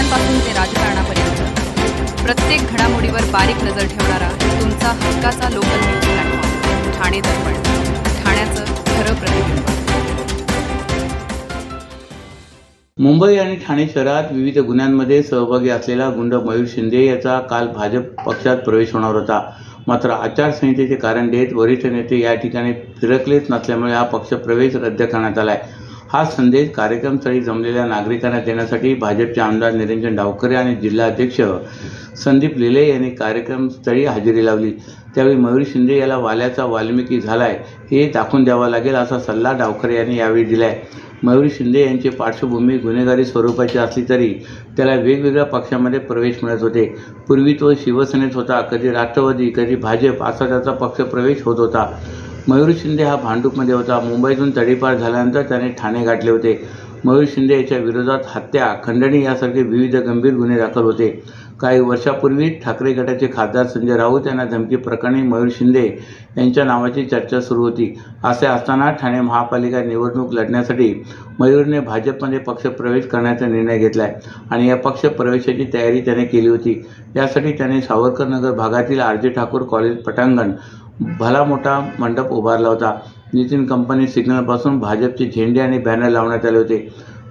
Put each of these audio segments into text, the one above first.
राजकारणापासून ते राजकारणापर्यंत प्रत्येक घडामोडीवर बारीक नजर ठेवणारा तुमचा हक्काचा लोकल न्यूज प्लॅटफॉर्म ठाणे दर्पण, ठाण्याचं खरं प्रतिबिंब। मुंबई आणि ठाणे शहरात विविध गुन्ह्यांमध्ये सहभागी असलेला गुंड मयूर शिंदे याचा काल भाजप पक्षात प्रवेश होणार होता। मात्र आचारसंहितेचे कारण देत वरिष्ठ नेते या ठिकाणी फिरकलेच नसल्यामुळे हा पक्ष प्रवेश रद्द करण्यात आलाय। हा संदेश कार्यक्रमस्थळी जमलेल्या नागरिकांना देण्यासाठी भाजपचे आमदार निरंजन डावखरे आणि जिल्हाध्यक्ष संदीप लेले यांनी कार्यक्रमस्थळी हजेरी लावली। त्यावेळी मयूर शिंदे याला वाल्याचा वाल्मिकी झालाय हे दाखवून द्यावा लागेल असा सल्ला डावखरे यांनी यावेळी दिलाय। मयूर शिंदे यांची पार्श्वभूमी गुन्हेगारी स्वरूपाची असली तरी त्याला वेगवेगळ्या पक्षामध्ये प्रवेश मिळत होते। पूर्वी तो शिवसेनेत होता, कधी राष्ट्रवादी, कधी भाजप असा त्याचा पक्ष प्रवेश होत होता। मयूर शिंदे हा भांडूपमध्ये होता। मुंबईतून तडीपार झाल्यानंतर त्याने ठाणे गाठले होते। मयूर शिंदे याच्या विरोधात हत्या, खंडणी यासारखे विविध गंभीर गुन्हे दाखल होते। काही वर्षापूर्वी ठाकरे गटाचे खासदार संजय राऊत यांना धमकी प्रकरणी मयूर शिंदे यांच्या नावाची चर्चा सुरू होती। असे असताना ठाणे महापालिका निवडणूक लढण्यासाठी मयूरने भाजपमध्ये पक्षप्रवेश करण्याचा निर्णय घेतलाय आणि या पक्ष प्रवेशाची तयारी त्याने केली होती। यासाठी त्याने सावरकरनगर भागातील आर.जे. ठाकूर कॉलेज पटांगण भला मोठा मंडप उभारला होता। नितीन कंपनी सिग्नलपासून भाजपचे झेंडे आणि बॅनर लावण्यात आले होते।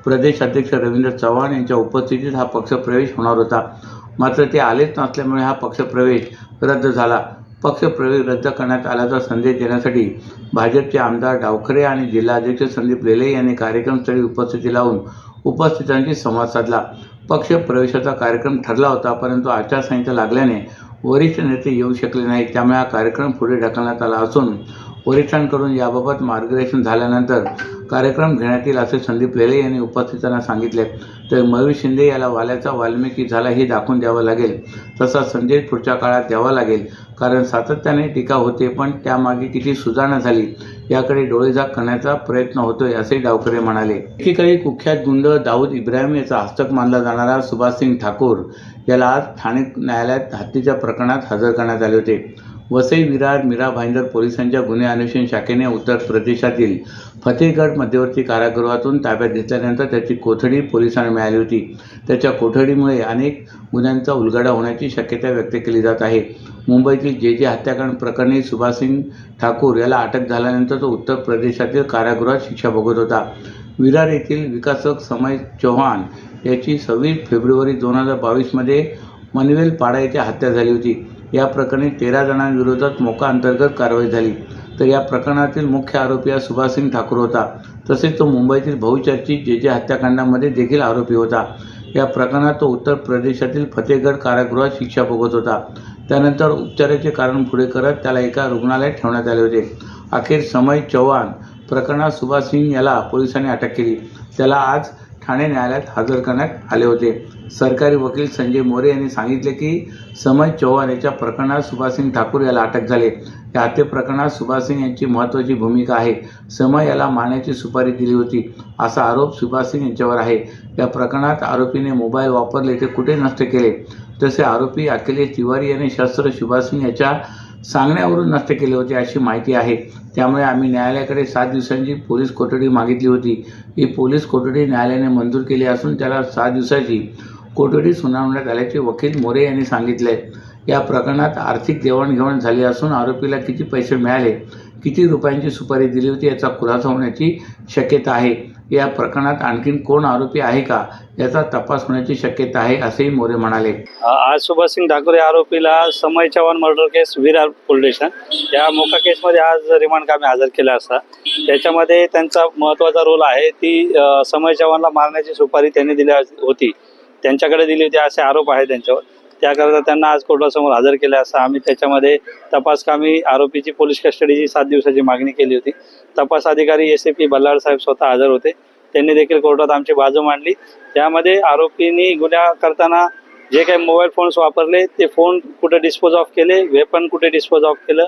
प्रदेश अध्यक्ष रवींद्र चव्हाण यांच्या उपस्थितीत हा पक्षप्रवेश होणार होता। मात्र ते आलेच नसल्यामुळे हा पक्षप्रवेश रद्द झाला। पक्षप्रवेश रद्द करण्यात आल्याचा संदेश देण्यासाठी भाजपचे आमदार डावखरे आणि जिल्हाध्यक्ष संदीप लेले यांनी कार्यक्रमस्थळी उपस्थिती लावून उपस्थितांशी संवाद साधला। पक्ष प्रवेशाचा कार्यक्रम ठरला होता, परंतु आचारसंहिता लागल्याने वरिष्ठ नेते येऊ शकले नाहीत। त्यामुळे हा कार्यक्रम पुढे ढकलण्यात आला असून वरिष्ठांकडून याबाबत मार्गदर्शन झाल्यानंतर कार्यक्रम घेण्यात येईल असे संदीप लेले यांनी उपस्थितांना सांगितले। तर मयूर शिंदे याला वाल्याचा वाल्मिकी झाला हे दाखवून द्यावं लागेल, तसा संदेश पुढच्या काळात द्यावा लागेल, कारण सातत्याने टीका होते पण त्यामागे किती सुधारणा झाली याकडे डोळेझाक करण्याचा प्रयत्न होतोय असे डावखरे म्हणाले। एकीकडे कुख्यात गुंड दाऊद इब्राहिम याचा हस्तक मानला जाणारा सुभाषसिंग ठाकूर याला आज ठाणे न्यायालयात हत्येच्या प्रकरणात हजर करण्यात आले होते। वसई विरार मीरा भाईंदर पोलिसांच्या गुन्हे अन्वेषण शाखेने उत्तर प्रदेशातील फतेहगड मध्यवर्ती कारागृहातून ताब्यात घेतल्यानंतर त्याची कोठडी पोलिसांना मिळाली होती। त्याच्या कोठडीमुळे अनेक गुन्ह्यांचा उलगडा होण्याची शक्यता व्यक्त केली जात आहे। मुंबईतील जे हत्याकांड प्रकरणी सुभाषसिंग ठाकूर याला अटक झाल्यानंतर तो उत्तर प्रदेशातील कारागृहात शिक्षा भोगत होता। विरार येथील विकासक समय चौहान याची 26 फेब्रुवारी 2022 मध्ये मनवेल पाडा येथे हत्या झाली होती। या प्रकरणी 13 जणांविरोधात मोका अंतर्गत कारवाई झाली। तर या प्रकरणातील मुख्य आरोपी हा सुभाषसिंग ठाकूर होता। तसेच तो मुंबईतील बहुचर्चित जे हत्याकांडामध्ये देखील आरोपी होता। या प्रकरणात तो उत्तर प्रदेशातील फतेहगड कारागृहात शिक्षा भोगत होता। त्यानंतर उपचाराचे कारण पुढे करत त्याला एका रुग्णालयात ठेवण्यात आले होते। अखेर समय चौहान प्रकरणात सुभाषसिंग याला पोलिसांनी अटक केली। त्याला आज ठाणे न्यायालयात हजर करण्यात आले होते। सरकारी वकील संजय मोरे यांनी सांगितले की समय चौहान याच्या प्रकरणात सुभाषसिंग ठाकूर याला अटक झाले। या हत्ये प्रकरणात सुभाषसिंग यांची महत्त्वाची भूमिका आहे। समय याला मारण्याची सुपारी दिली होती असा आरोप सुभाषसिंग यांच्यावर आहे। या प्रकरणात आरोपीने मोबाईल वापरले ते कुठे नष्ट केले, तसे आरोपी अखिलेश तिवारी यांनी शस्त्र सुभाषसिंग याच्या सांगण्यावरून नष्ट केले होते अशी माहिती आहे। त्यामुळे आम्ही न्यायालयाकडे 7 दिवसांची पोलीस कोठडी मागितली होती। ही पोलीस कोठडी न्यायालयाने मंजूर केली असून त्याला 7 दिवसाची कोठडी सुनावण्यात आल्याचे वकील मोरे यांनी सांगितले। या प्रकरणात आर्थिक देवाणघेवाण झाली असून आरोपीला किती पैसे मिळाले, किती रुपयांची सुपारी दिली होती याचा खुलासा होण्याची शक्यता आहे। या प्रकरणात आणखीन कोण आरोपी आहे का याचा तपास होण्याची शक्यता आहे असेही मोरे म्हणाले। आज सुभाषसिंग ठाकूर या आरोपीला समय चव्हाण मर्डर केस विरार पोलीस स्टेशन या मोका केसमध्ये आज रिमांड कामी हजर केला असता। त्याच्यामध्ये त्यांचा महत्त्वाचा रोल आहे। ती समय चव्हाणला मारण्याची सुपारी त्यांनी दिली होती, त्यांच्याकडे दिली होती असे आरोप आहे त्यांच्यावर। त्याकरता त्यांना आज कोर्टासमोर हजर केले असता आम्ही त्याच्यामध्ये तपासकामी आरोपीची पोलीस कस्टडीची 7 दिवसाची मागणी केली होती। तपास अधिकारी एस.पी. बल्लाळ साहेब स्वतः हजर होते। त्यांनी देखील कोर्टात आमची बाजू मांडली। त्यामध्ये आरोपींनी गुन्हा करताना जे काही मोबाईल फोन्स वापरले ते फोन कुठे डिस्पोज ऑफ केले, वेपन कुठे डिस्पोज ऑफ केलं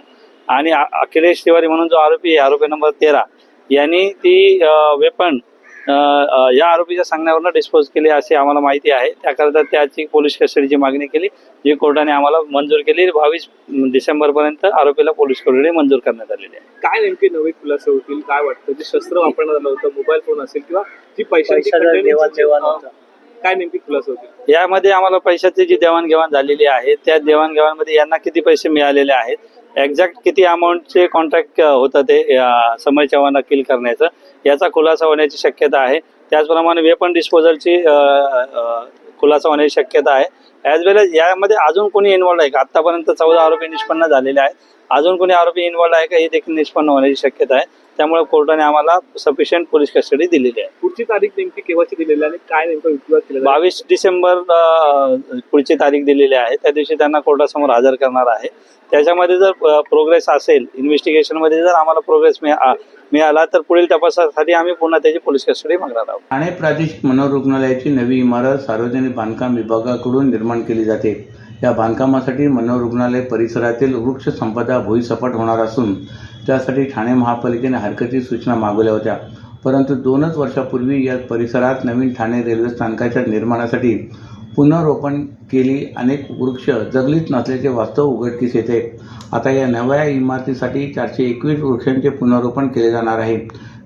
आणि अखिलेश तिवारी म्हणून जो आरोपी आहे, आरोपी नंबर 13 यांनी ती वेपन या आरोपीच्या सांगण्यावरून डिस्पोज केली अशी आम्हाला माहिती आहे। त्याकरता त्याची पोलीस कस्टडीची मागणी केली, जी कोर्टाने आम्हाला मंजूर केली। 22 डिसेंबरपर्यंत आरोपीला पोलीस कोठडी मंजूर करण्यात आलेली आहे। काय नेमके नवे खुलासे होतील, काय वाटतं? जे शस्त्र वापरण्यात आलं होतं, मोबाईल फोन असेल किंवा जी पैशांची काय नेमकी खुलासा होतील? यामध्ये आम्हाला पैशाची जी देवाणघेवाण झालेली आहे त्या देवाणघेवाणमध्ये यांना किती पैसे मिळालेले आहेत, एक्झॅक्ट किती अमाऊंटचे कॉन्ट्रॅक्ट होतं ते समय चव्हाण किल करण्याचं, याचा खुलासा होण्याची शक्यता आहे. त्याचप्रमाणे वेपन डिस्पोजलची खुलासा होण्याची शक्यता आहे. ॲज वेल एज यामध्ये अजून कोणी इन्व्हॉल्ड आहे का, आत्तापर्यंत 14 आरोपी निष्पन्न झालेले आहेत, अजून कोणी आरोपी इन्व्हॉल्ड आहे का हे देखील निष्पन्न होण्याची शक्यता आहे. त्यामुळे कोर्टाने आम्हाला सफिशियंट पोलीस कस्टडी दिलेली आहे. पुढची तारीख नेमकी केव्हाची दिलेली आणि काय नेमकं युक्तिवाद केला? 22 डिसेंबर पुढची तारीख दिलेली आहे. त्या दिवशी त्यांना कोर्टासमोर हजर करणार आहे. त्याच्यामध्ये जर प्रोग्रेस असेल, इन्व्हेस्टिगेशनमध्ये जर आम्हाला प्रोग्रेस मिळाला तर पुढील तपासासाठी आम्ही पुन्हा त्याची पोलीस कस्टडी मागणार आहोत. ठाणे प्रादेशिक मनोरुग्णालयाची नवी इमारत सार्वजनिक बांधकाम विभागाकडून निर्माण केली जाते. या बांधकामासाठी मनोरुग्णालय परिसरातील वृक्ष संपदा भुईसपाट होणार असून त्यासाठी ठाणे महापालिकेने हरकती सूचना मागवल्या होत्या. परंतु 2 वर्षापूर्वी या परिसरात नवीन ठाणे रेल्वे स्थानकाच्या निर्माणासाठी पुनर्रोपण केली अनेक वृक्ष जगलीत नसल्याचे वास्तव उघडकीस येते. आता या नव्या इमारतीसाठी 421 वृक्षांचे पुनर्रोपण केले जाणार आहे.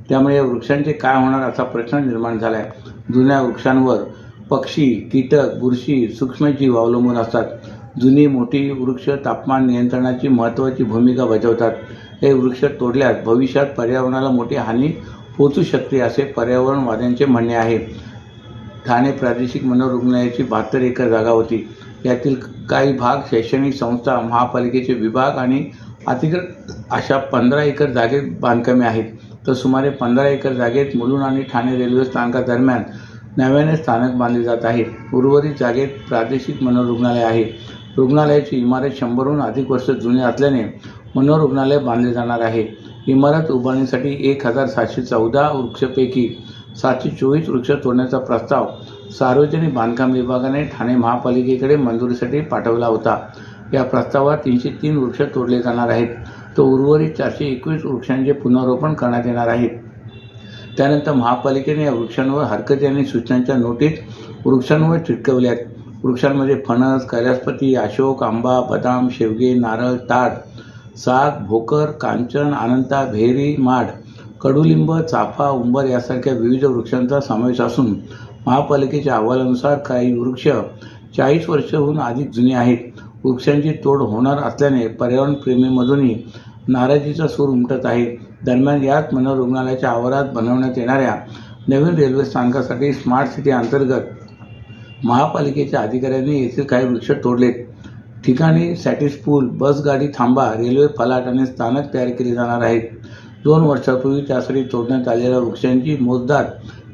त्यामुळे या वृक्षांचे काय होणार असा प्रश्न निर्माण झाला आहे. जुन्या वृक्षांवर पक्षी, कीटक, बुरशी, सूक्ष्मजीव अवलंबून असतात. जुनी मोठी वृक्ष तापमान नियंत्रणाची महत्त्वाची भूमिका बजावतात. हे वृक्ष तोडल्यास भविष्यात पर्यावरणाला मोठी हानी पोहोचू शकते असे पर्यावरणवाद्यांचे म्हणणे आहे. ठाणे प्रादेशिक मनोरुग्णालयाची 72 एकर जागा होती. यातील काही भाग शैक्षणिक संस्था, महापालिकेचे विभाग आणि अतिरिक्त अशा 15 एकर जागेत बांधकामे आहेत. तर सुमारे 15 एकर जागेत मुलुंड आणि ठाणे रेल्वे स्थानकादरम्यान नव्याने स्थानक बांधले जात आहे. उर्वरित जागेत प्रादेशिक मनोरुग्णालय आहे. रुग्णालयाची इमारत 100हून अधिक वर्ष जुनी असल्याने मनोरुग्णालय बांधले जाणार आहे. इमारत उभारणीसाठी 1714 वृक्षांपैकी 724 वृक्ष तोडण्याचा प्रस्ताव सार्वजनिक बांधकाम विभागाने ठाणे महापालिकेकडे मंजुरीसाठी पाठवला होता. या प्रस्तावात 303 वृक्ष तोडले जाणार आहेत. तर उर्वरित 421 वृक्षांचे पुनर्रोपण करण्यात येणार आहे. त्यानंतर महापालिकेने या वृक्षांवर हरकती आणि सूचनांच्या नोटीस वृक्षांवर चिटकवल्यात. वृक्षांमध्ये फणस, कैलासपती, अशोक, आंबा, बदाम, शेवगे, नारळ, ताड, साग, भोकर, कांचन, अनंता, भेरी, माड, कडुलिंब, चाफा, उंबर यासारख्या विविध वृक्षांचा समावेश असून महापालिकेच्या अहवालानुसार काही वृक्ष 40 वर्षांहून अधिक जुने आहेत. वृक्षांची तोड होणार असल्याने पर्यावरणप्रेमीमधूनही नाराजीचा सूर उमटत आहे. दरम्यान याच मनोरुग्णालयाच्या आवारात बनवण्यात येणाऱ्या नवीन रेल्वे स्थानकासाठी स्मार्ट सिटी अंतर्गत महापालिकेच्या अधिकाऱ्यांनी येथील काही वृक्ष तोडलेत. ठिकाणी सॅटिस पूल, बसगाडी थांबा, रेल्वे फलाट आणि स्थानक तयार केले जाणार आहेत. 2 वर्षापूर्वी त्यासाठी तोडण्यात आलेल्या वृक्षांची मोजदाद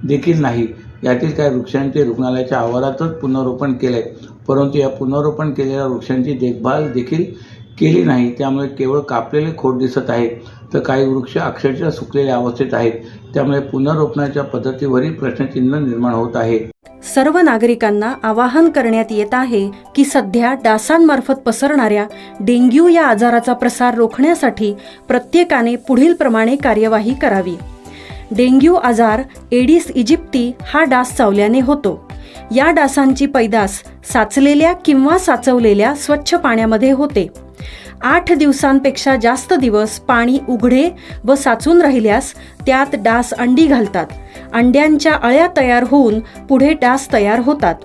देखील नाही. यातील काही वृक्षांचे रुग्णालयाच्या आवारातच पुनर्रोपण केले, परंतु या पुनर्रोपण केलेल्या वृक्षांची देखभाल देखील केली नाही. त्यामुळे केवळ कापलेले खोड दिसत आहेत, तर काही वृक्ष अक्षरशः सुकलेल्या अवस्थेत आहेत. त्यामुळे पुनर्रोपणाच्या पद्धतीवरही प्रश्नचिन्ह निर्माण होत आहे. सर्व नागरिकांना आवाहन करण्यात येत आहे की सध्या डासांमार्फत पसरणाऱ्या डेंग्यू या आजाराचा प्रसार रोखण्यासाठी प्रत्येकाने पुढीलप्रमाणे कार्यवाही करावी. डेंग्यू आजार एडिस इजिप्ती हा डास चावल्याने होतो. या डासांची पैदास साचलेल्या किंवा साचवलेल्या स्वच्छ पाण्यामध्ये होते. 8 दिवसांपेक्षा जास्त दिवस पाणी उघडे व साचून राहिल्यास त्यात डास अंडी घालतात. अंड्यांच्या अळ्या तयार होऊन पुढे डास तयार होतात.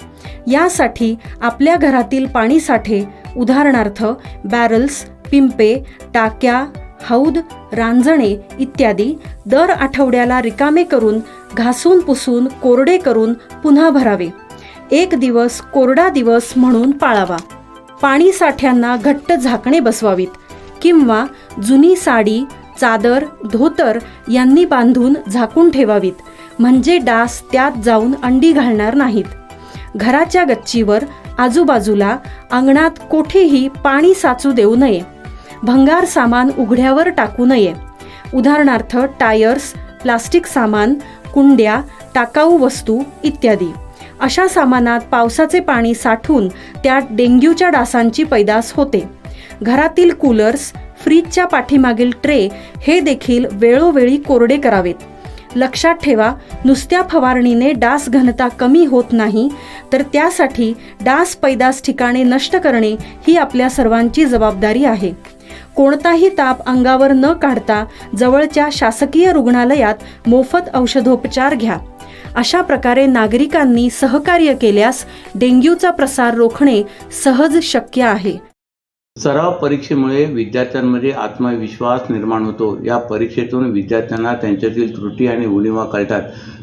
यासाठी आपल्या घरातील पाणीसाठे उदाहरणार्थ बॅरल्स, पिंपे, टाक्या, हौद, रांजणे इत्यादी दर आठवड्याला रिकामे करून घासून पुसून कोरडे करून पुन्हा भरावे. 1 दिवस कोरडा दिवस म्हणून पाळावा. पाणी साठ्यांना घट्ट झाकणे बसवावीत किंवा जुनी साडी, चादर, धोतर यांनी बांधून झाकून ठेवावीत, म्हणजे डास त्यात जाऊन अंडी घालणार नाहीत. घराच्या गच्चीवर, आजूबाजूला, अंगणात कोठेही पाणी साचू देऊ नये. भंगार सामान उघड्यावर टाकू नये. उदाहरणार्थ टायर्स, प्लास्टिक सामान, कुंड्या, टाकाऊ वस्तू इत्यादी. अशा सामानात पावसाचे पाणी साठून त्यात डेंग्यूच्या डासांची पैदास होते. घरातील कूलर्स, फ्रीजच्या पाठीमागील ट्रे हे देखील वेळोवेळी कोरडे करावेत. लक्षात ठेवा, नुसत्या फवारणीने डास घनता कमी होत नाही, तर त्यासाठी डास पैदास ठिकाणे नष्ट करणे ही आपल्या सर्वांची जबाबदारी आहे. कोणताही ताप अंगावर न काढता जवळच्या शासकीय रुग्णालयात मोफत औषधोपचार घ्या. अशा प्रकारे नागरिकांनी सहकार्य केल्यास डेंग्यूचा प्रसार रोखणे सहज शक्य आहे. सराव परीक्षेमुळे विद्यार्थ्यांमध्ये आत्मविश्वास निर्माण होतो. या परीक्षेतून विद्यार्थ्यांना त्यांच्यातील त्रुटी आणि उणिवा कळतात.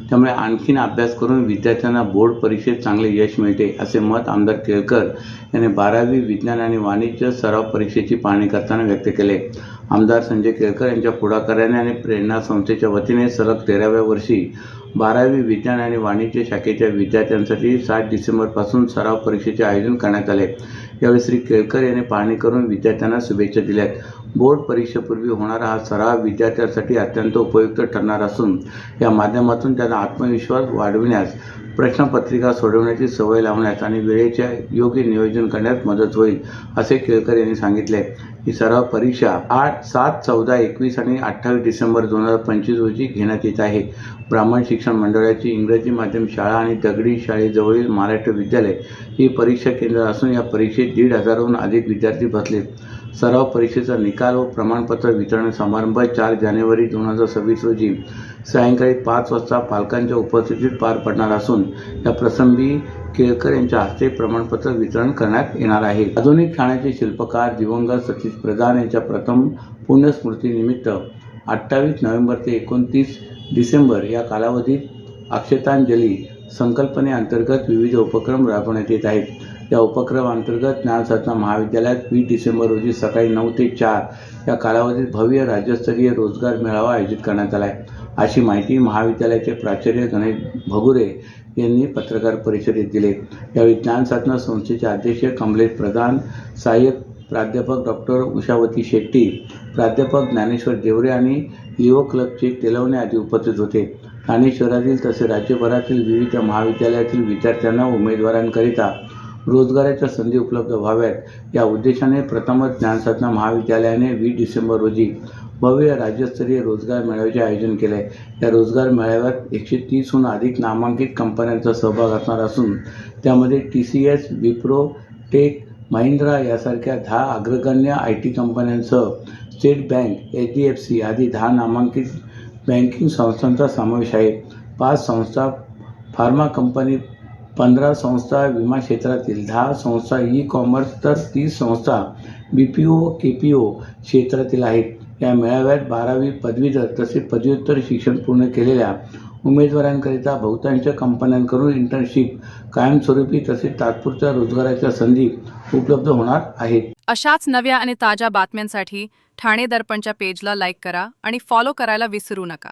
त्यामुळे आणखीन अभ्यास करून विद्यार्थ्यांना बोर्ड परीक्षेत चांगले यश मिळते, असे मत आमदार केळकर यांनी 12वी विज्ञान आणि वाणिज्य सराव परीक्षेची पाहणी करताना व्यक्त केले. आमदार संजय केळकर यांच्या पुढाकाराने आणि प्रेरणा संस्थेच्या वतीने सलग 13व्या वर्षी 12वी विज्ञान आणि वाणिज्य शाखेच्या विद्यार्थ्यांसाठी 7 डिसेंबरपासून सराव परीक्षेचे आयोजन करण्यात आले. यावेळी श्री केळकर यांनी पाहणी करून विद्यार्थ्यांना शुभेच्छा दिल्यात. बोर्ड परीक्षेपूर्वी होणारा हा सराव विद्यार्थ्यांसाठी अत्यंत उपयुक्त ठरणार असून या माध्यमातून त्यांना आत्मविश्वास वाढविण्यास, प्रश्नपत्रिका सोडवण्याची सवय लावण्यास आणि वेळेचे योग्य नियोजन करण्यास मदत होईल, असे केळकर यांनी सांगितले. ही सराव परीक्षा 8, 7, 14, 21 आणि 28 डिसेंबर 2025 रोजी घेण्यात येत आहे. ब्राह्मण शिक्षण मंडळाची इंग्रजी माध्यम शाळा आणि दगडी शाळेजवळील महाराष्ट्र विद्यालय ही परीक्षा केंद्र असून या परीक्षेत 1,500हून अधिक विद्यार्थी बसलेत. सराव परीक्षेचा निकाल व प्रमाणपत्र वितरण समारंभ 4 जानेवारी 2026 रोजी सायंकाळी 5 वाजता पालकांच्या उपस्थितीत पार पडणार असून या प्रसंगी केळकर यांच्या हस्ते प्रमाणपत्र वितरण करण्यात येणार आहे. आधुनिक ठाण्याचे शिल्पकार दिवंगत सतीश प्रधान यांच्या प्रथम पुण्यस्मृतीनिमित्त 28 नोव्हेंबर ते 29 डिसेंबर या कालावधीत अक्षतांजली संकल्पनेअंतर्गत विविध उपक्रम राबवण्यात येत आहेत. या उपक्रमांतर्गत ज्ञानसाधना महाविद्यालयात 20 डिसेंबर रोजी सकाळी 9 ते 4 या कालावधीत भव्य राज्यस्तरीय रोजगार मेळावा आयोजित करण्यात आला आहे, अशी माहिती महाविद्यालयाचे प्राचार्य गणेश भगुरे यांनी पत्रकार परिषदेत दिली. यावेळी ज्ञानसाधना संस्थेचे अध्यक्ष कमलेश प्रधान, सहाय्यक प्राध्यापक डॉक्टर उषावती शेट्टी, प्राध्यापक ज्ञानेश्वर देवरे आणि लिओ क्लबचे तेलवणे आदी उपस्थित होते. ठाणे शहरातील तसेच राज्यभरातील विविध महाविद्यालयातील विद्यार्थ्यांना उमेदवारांकरिता रोजगाराच्या संधी उपलब्ध व्हाव्यात या उद्देशाने प्रथमच ज्ञानसाधना महाविद्यालयाने 20 डिसेंबर रोजी भव्य राज्यस्तरीय रोजगार मेळाव्याचे आयोजन केले आहे. या रोजगार मेळाव्यात 130हून अधिक नामांकित कंपन्यांचा सहभाग असणार असून त्यामध्ये TCS, विप्रो, टेक महिंद्रा यासारख्या 10 अग्रगण्य IT कंपन्यांसह स्टेट बँक, HDFC आदी 10 नामांकित बँकिंग संस्थांचा समावेश आहे. 5 संस्था फार्मा कंपनी, 15 संस्था विमा क्षेत्रातील, 10 संस्था ई-कॉमर्स तर 30 संस्था BPO KPO क्षेत्रातील आहेत. या मेळाव्यात 12वी पदवीधर तसेच पदव्युत्तर शिक्षण पूर्ण केलेल्या उमेदवारांकरिता बहुतांश कंपन्यांकडून इंटर्नशिप, कायमस्वरूपी तसेच तात्पुरत्या रोजगाराच्या संधी उपलब्ध होणार आहेत. अशाच नव्या आणि ताज्या बातम्यांसाठी ठाणे दर्पणच्या पेजला लाईक करा आणि फॉलो करायला विसरू नका.